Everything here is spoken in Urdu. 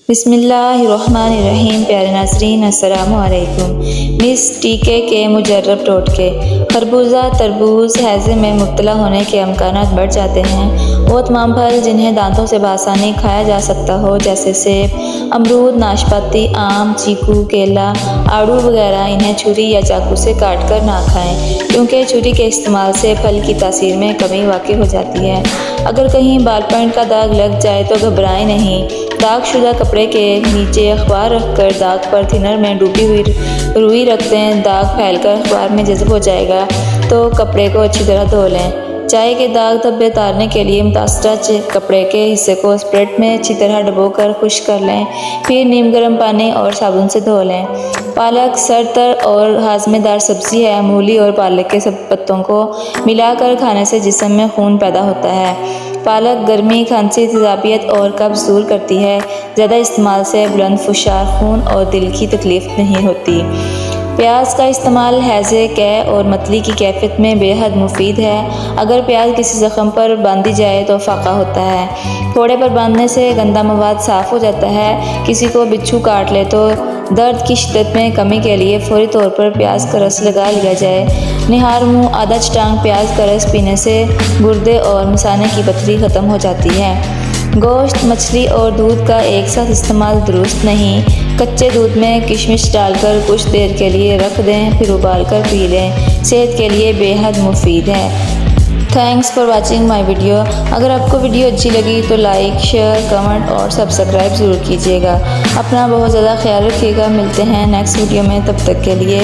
بسم اللہ الرحمن الرحیم۔ پیارے ناظرین السلام علیکم۔ مس ٹیکے کے مجرب ٹوٹکے۔ خربوزہ تربوز ہیضے میں مبتلا ہونے کے امکانات بڑھ جاتے ہیں۔ وہ تمام پھل جنہیں دانتوں سے بآسانی کھایا جا سکتا ہو جیسے سیب، امرود، ناشپاتی، آم، چیکو، کیلا، آڑو وغیرہ انہیں چھری یا چاقو سے کاٹ کر نہ کھائیں، کیونکہ چھری کے استعمال سے پھل کی تاثیر میں کمی واقع ہو جاتی ہے۔ اگر کہیں بال پوائنٹ کا داغ لگ جائے تو گھبرائیں نہیں۔ داغ شدہ کپڑے کے نیچے اخبار رکھ کر داغ پر تھنر میں ڈوبی ہوئی روئی رکھ دیں۔ داغ پھیل کر اخبار میں جذب ہو جائے گا تو کپڑے کو اچھی طرح دھو لیں۔ چائے کے داغ دھبے اتارنے کے لیے متاثرہ کپڑے کے حصے کو اسپرٹ میں اچھی طرح ڈبو کر خشک کر لیں، پھر نیم گرم پانی اور صابن سے دھو لیں۔ پالک سرتر اور ہاضمے دار سبزی ہے۔ مولی اور پالک کے پتوں کو ملا کر کھانے سے جسم میں خون پیدا ہوتا ہے۔ پالک گرمی، کھانسی، تیزابیت اور قبض دور کرتی ہے۔ زیادہ استعمال سے بلند فشار خون اور دل کی تکلیف نہیں ہوتی۔ پیاز کا استعمال ہیضے، قے اور متلی کی کیفیت میں بے حد مفید ہے۔ اگر پیاز کسی زخم پر باندھی جائے تو فاقہ ہوتا ہے۔ پھوڑے پر باندھنے سے گندا مواد صاف ہو جاتا ہے۔ کسی کو بچھو کاٹ لے تو درد کی شدت میں کمی کے لیے فوری طور پر پیاز کا رس لگا لیا جائے۔ نہار منہ آدھا چٹانگ پیاز کا رس پینے سے گردے اور مثانے کی پتھری ختم ہو جاتی ہے۔ گوشت، مچھلی اور دودھ کا ایک ساتھ استعمال درست نہیں۔ کچے دودھ میں کشمش ڈال کر کچھ دیر کے لیے رکھ دیں، پھر ابال کر پی لیں۔ صحت کے لیے بے حد مفید ہے۔ Thanks for watching my video. اگر آپ کو ویڈیو اچھی لگی تو لائک، شیئر، کمنٹ اور سبسکرائب ضرور کیجیے گا۔ اپنا بہت زیادہ خیال رکھیے گا۔ ملتے ہیں نیکسٹ ویڈیو میں، تب تک کے لیے